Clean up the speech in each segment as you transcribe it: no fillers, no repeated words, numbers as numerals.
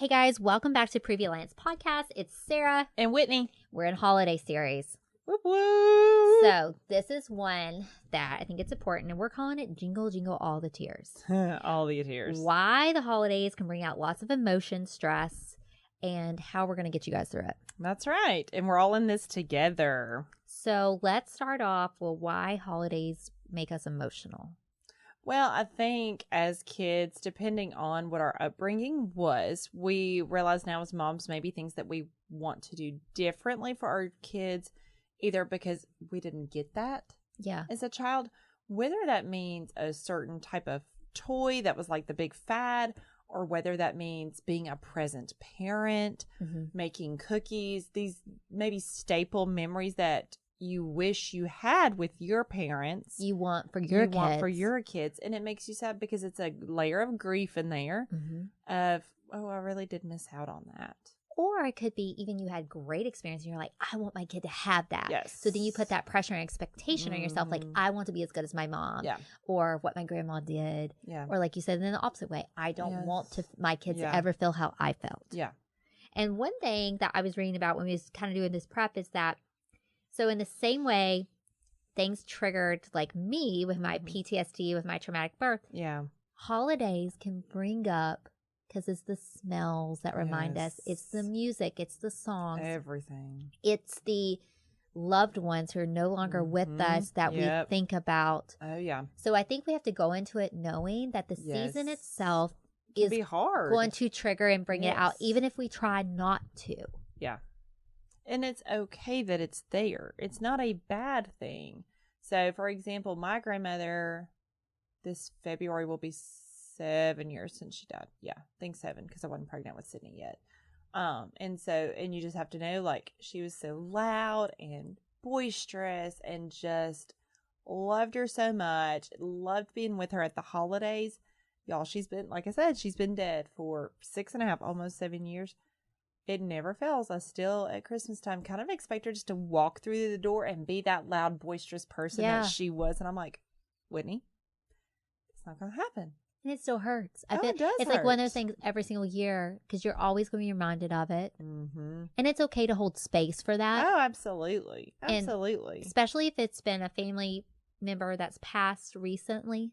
Hey guys, welcome back to Preview Alliance Podcast. It's Sarah and Whitney. We're in holiday series. Whoop, whoop. So this is one that I think it's important, and we're calling it Jingle, Jingle, All the Tears. All the tears. Why the holidays can bring out lots of emotion, stress, and how we're going to get you guys through it. That's right. And we're all in this together. So let's start off with why holidays make us emotional. Well, I think as kids, depending on what our upbringing was, we realize now as moms maybe things that we want to do differently for our kids, either because we didn't get that as a child, whether that means a certain type of toy that was like the big fad, or whether that means being a present parent, making cookies, these maybe staple memories that you wish you had with your parents. You want for your kids. And it makes you sad because it's a layer of grief in there of, oh, I really did miss out on that. Or it could be even you had great experience and you're like, I want my kid to have that. Yes. So then you put that pressure and expectation on yourself, like, I want to be as good as my mom. Yeah. Or what my grandma did. Yeah. Or like you said, in the opposite way, I don't want my kids to ever feel how I felt. Yeah. And one thing that I was reading about when we was kind of doing this prep is that, so in the same way, things triggered like me with my PTSD, with my traumatic birth. Yeah. Holidays can bring up, because it's the smells that remind us. It's the music. It's the songs. Everything. It's the loved ones who are no longer with us that we think about. Oh, yeah. So I think we have to go into it knowing that the season itself is be hard. going to trigger and bring it out, even if we try not to. Yeah. And it's okay that it's there. It's not a bad thing. So, for example, my grandmother, this February will be 7 years since she died. Yeah, I think 7 because I wasn't pregnant with Sydney yet. And you just have to know, like, she was so loud and boisterous and just loved her so much. Loved being with her at the holidays. Y'all, she's been, like I said, she's been dead for 6.5, almost 7 years. It never fails. I still, at Christmas time, kind of expect her just to walk through the door and be that loud, boisterous person that she was. And I'm like, Whitney, it's not going to happen. And it still hurts. It does It's hurt. like one of those things every single year because you're always going to be reminded of it. And it's okay to hold space for that. Oh, absolutely. Absolutely. And especially if it's been a family member that's passed recently.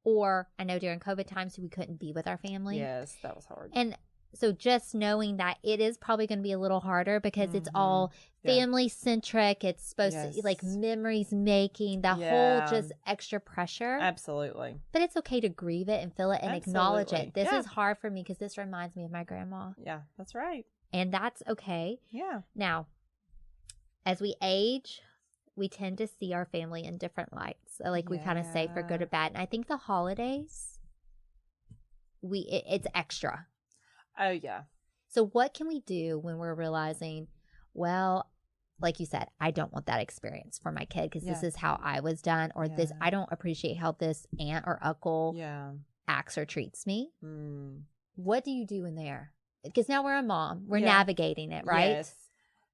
Or I know during COVID times we couldn't be with our family. Yes, that was hard. And so just knowing that it is probably going to be a little harder because it's all family centric. It's supposed to like memories making, the whole just extra pressure. Absolutely. But it's okay to grieve it and feel it and acknowledge it. This is hard for me because this reminds me of my grandma. Yeah, that's right. And that's okay. Yeah. Now, as we age, we tend to see our family in different lights. So like we kind of say for good or bad. And I think the holidays, it's extra. Oh, yeah. So what can we do when we're realizing, well, like you said, I don't want that experience for my kid because this is how I was done, or this, I don't appreciate how this aunt or uncle acts or treats me. What do you do in there? Because now we're a mom. We're navigating it, right? Yes.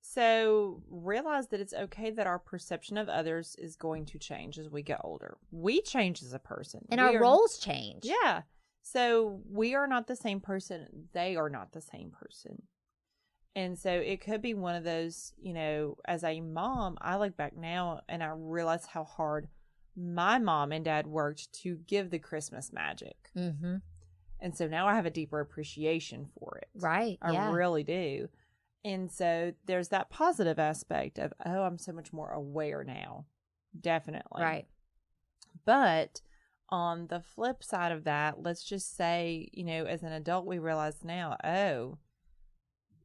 So realize that it's okay that our perception of others is going to change as we get older. We change as a person. And our roles change. Yeah. So we are not the same person. They are not the same person. And so it could be one of those, you know, as a mom, I look back now and I realize how hard my mom and dad worked to give the Christmas magic. And so now I have a deeper appreciation for it. Right. I really do. And so there's that positive aspect of, oh, I'm so much more aware now. Definitely. Right. But on the flip side of that, let's just say, you know, as an adult, we realize now, oh,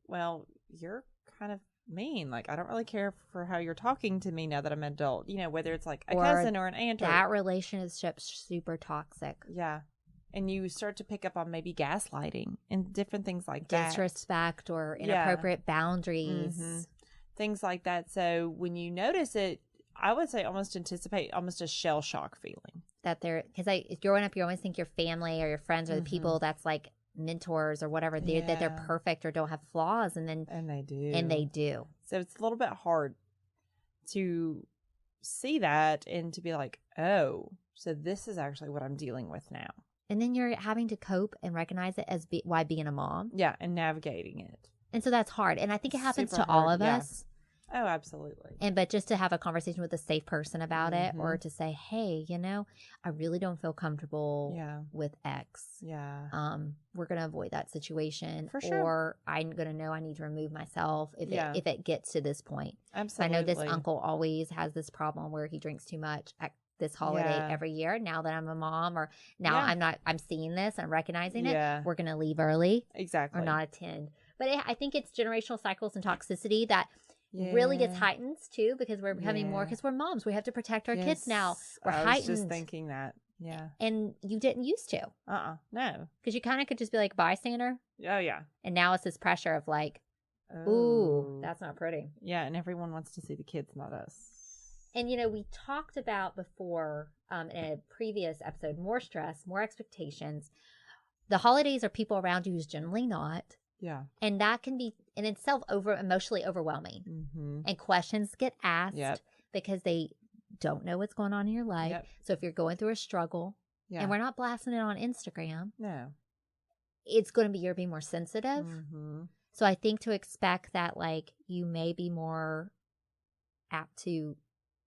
well, you're kind of mean. Like, I don't really care for how you're talking to me now that I'm an adult, you know, whether it's like a cousin or an aunt. That relationship's super toxic. Yeah. And you start to pick up on maybe gaslighting and different things like that. Disrespect or inappropriate boundaries. Things like that. So when you notice it, I would say almost anticipate almost a shell shock feeling. That they're, because growing up, you always think your family or your friends are the people that's like mentors or whatever, that they're perfect or don't have flaws. And they do. So it's a little bit hard to see that and to be like, oh, so this is actually what I'm dealing with now. And then you're having to cope and recognize it as why being a mom. Yeah, and navigating it. And so that's hard. And I think it happens Super to all hard, of us. Oh, absolutely. But just to have a conversation with a safe person about it, or to say, hey, I really don't feel comfortable with X. Yeah. We're going to avoid that situation. For sure. Or I'm going to know I need to remove myself if it gets to this point. Absolutely. I know this uncle always has this problem where he drinks too much at this holiday every year. Now that I'm a mom, or now I'm seeing this, I'm recognizing it. We're going to leave early. Exactly. Or not attend. But I think it's generational cycles and toxicity that really gets heightened too, because we're becoming more, because we're moms. We have to protect our kids now. We're heightened. I was just thinking that. Yeah. And you didn't used to. No. Because you kind of could just be like bystander. Oh, yeah. And now it's this pressure of like, ooh, that's not pretty. Yeah. And everyone wants to see the kids, not us. And, we talked about before in a previous episode, more stress, more expectations. The holidays are people around you who's generally not. Yeah. And that can be in itself emotionally overwhelming. Mm-hmm. And questions get asked because they don't know what's going on in your life. Yep. So if you're going through a struggle, and we're not blasting it on Instagram. No. It's going to be, you're being more sensitive. Mm-hmm. So I think to expect that, like, you may be more apt to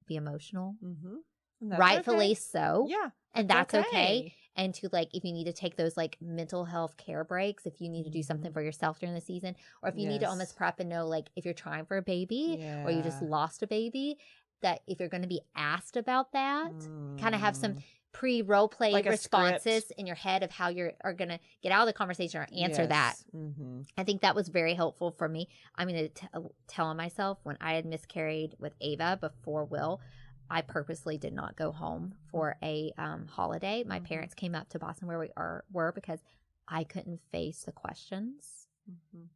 be emotional. Mm-hmm. Rightfully so. Yeah. And that's okay. And to, like, if you need to take those, like, mental health care breaks, if you need to do something for yourself during the season, or if you need to almost prep and know, like, if you're trying for a baby or you just lost a baby, that if you're going to be asked about that, kind of have some pre-role play like responses in your head of how you are going to get out of the conversation or answer that. Mm-hmm. I think that was very helpful for me. I'm going to tell myself, when I had miscarried with Ava before Will, I purposely did not go home for a holiday. My parents came up to Boston where we were because I couldn't face the questions,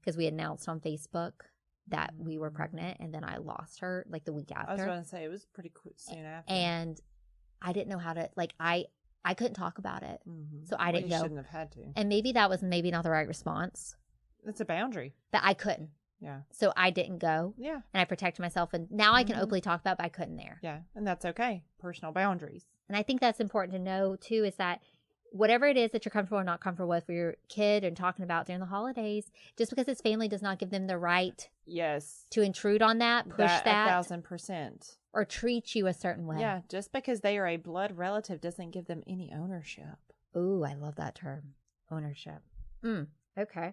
because we announced on Facebook that we were pregnant, and then I lost her like the week after. I was going to say, it was pretty quick soon after. And I didn't know how to, like, I couldn't talk about it. So I didn't go. You shouldn't have had to. And maybe that was not the right response. It's a boundary. But I couldn't. Yeah. So I didn't go. Yeah. And I protected myself. And now I can openly talk about it, but I couldn't there. Yeah. And that's okay. Personal boundaries. And I think that's important to know, too, is that whatever it is that you're comfortable or not comfortable with for your kid and talking about during the holidays, just because his family does not give them the right to intrude on that, push that 1,000%. Or treat you a certain way. Yeah. Just because they are a blood relative doesn't give them any ownership. Ooh, I love that term. Ownership. Okay.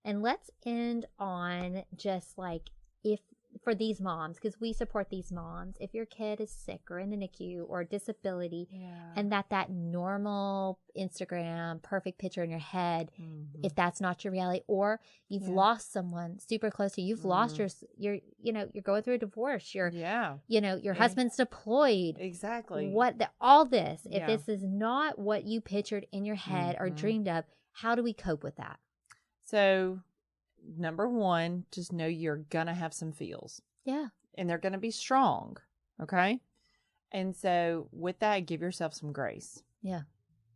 And let's end on just like, if for these moms, because we support these moms, if your kid is sick or in the NICU or disability, and that normal Instagram perfect picture in your head, if that's not your reality, or you've lost someone super close to you, you've lost you're going through a divorce, your husband's deployed. Exactly. All this, if this is not what you pictured in your head or dreamed of, how do we cope with that? So, number one, just know you're going to have some feels. Yeah. And they're going to be strong. Okay. And so with that, give yourself some grace. Yeah.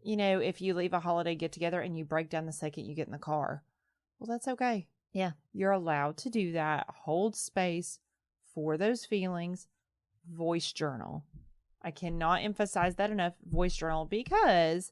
If you leave a holiday get together and you break down the second you get in the car, well, that's okay. Yeah. You're allowed to do that. Hold space for those feelings. Voice journal. I cannot emphasize that enough. Voice journal, because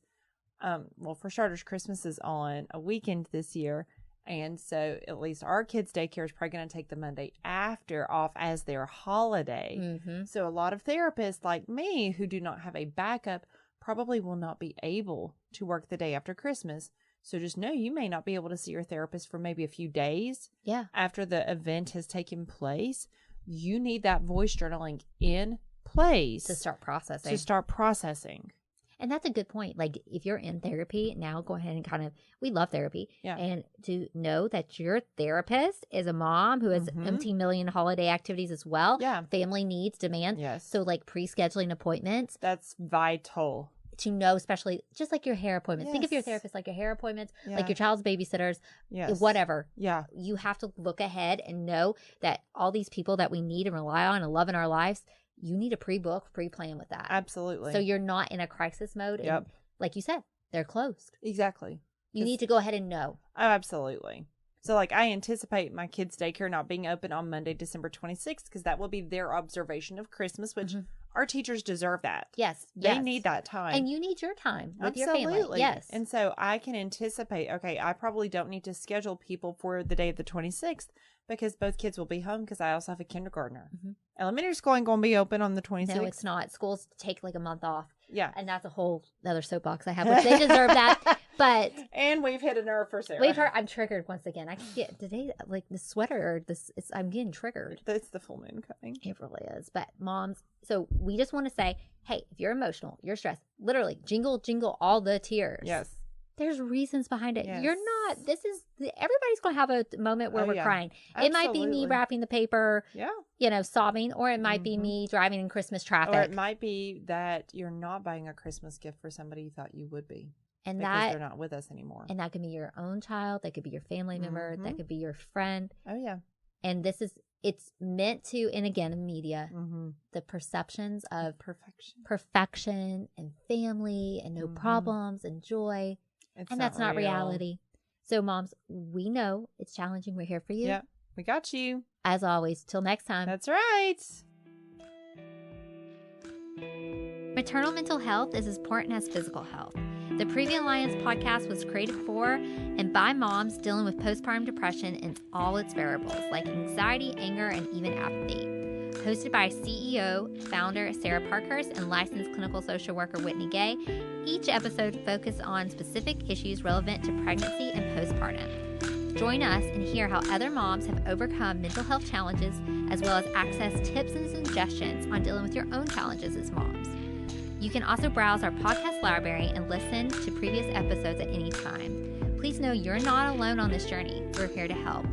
for starters, Christmas is on a weekend this year. And so at least our kids' daycare is probably going to take the Monday after off as their holiday. So a lot of therapists like me who do not have a backup probably will not be able to work the day after Christmas. So just know you may not be able to see your therapist for maybe a few days after the event has taken place. You need that voice journaling in place to start processing. And that's a good point. Like, if you're in therapy now, go ahead and we love therapy. Yeah. And to know that your therapist is a mom who has empty million holiday activities as well. Yeah. Family needs, demand. Yes. So, like, pre-scheduling appointments. That's vital. To know, especially just like your hair appointments. Yes. Think of your therapist like your hair appointments, like your child's babysitters, whatever. Yeah. You have to look ahead and know that all these people that we need and rely on and love in our lives, you need a pre-plan with that. Absolutely. So you're not in a crisis mode. Yep. And like you said, they're closed. Exactly. You need to go ahead and know. Oh, absolutely. So, like, I anticipate my kids' daycare not being open on Monday, December 26th, because that will be their observation of Christmas, which our teachers deserve that. Yes. They need that time. And you need your time with Absolutely. your family. Yes. And so I can anticipate, okay, I probably don't need to schedule people for the day of the 26th because both kids will be home because I also have a kindergartner. Mm-hmm. Elementary school ain't going to be open on the 26th. No, it's not. Schools take like a month off. Yeah. And that's a whole other soapbox I have, which they deserve that. But. And we've hit a nerve for Sarah. I'm triggered once again. I can get today, like the sweater or this, I'm getting triggered. It's the full moon coming. It really is. But moms, so we just want to say, hey, if you're emotional, you're stressed, literally jingle, jingle all the tears. Yes. There's reasons behind it. Yes. You're not, everybody's going to have a moment where we're crying. Absolutely. It might be me wrapping the paper, sobbing, or it might be me driving in Christmas traffic. Or it might be that you're not buying a Christmas gift for somebody you thought you would be. And because they're not with us anymore. And that could be your own child. That could be your family member. That could be your friend. Oh, yeah. And it's meant to, and again, in media, the perceptions of perfection and family and no problems and joy. And that's not reality. So moms, we know it's challenging. We're here for you. Yeah, we got you. As always, till next time. That's right. Maternal mental health is as important as physical health. The Preview Alliance podcast was created for and by moms dealing with postpartum depression and all its variables like anxiety, anger, and even apathy. Hosted by CEO, founder Sarah Parkhurst and licensed clinical social worker Whitney Gay, each episode focuses on specific issues relevant to pregnancy and postpartum. Join us and hear how other moms have overcome mental health challenges, as well as access tips and suggestions on dealing with your own challenges as moms. You can also browse our podcast library and listen to previous episodes at any time. Please know you're not alone on this journey. We're here to help.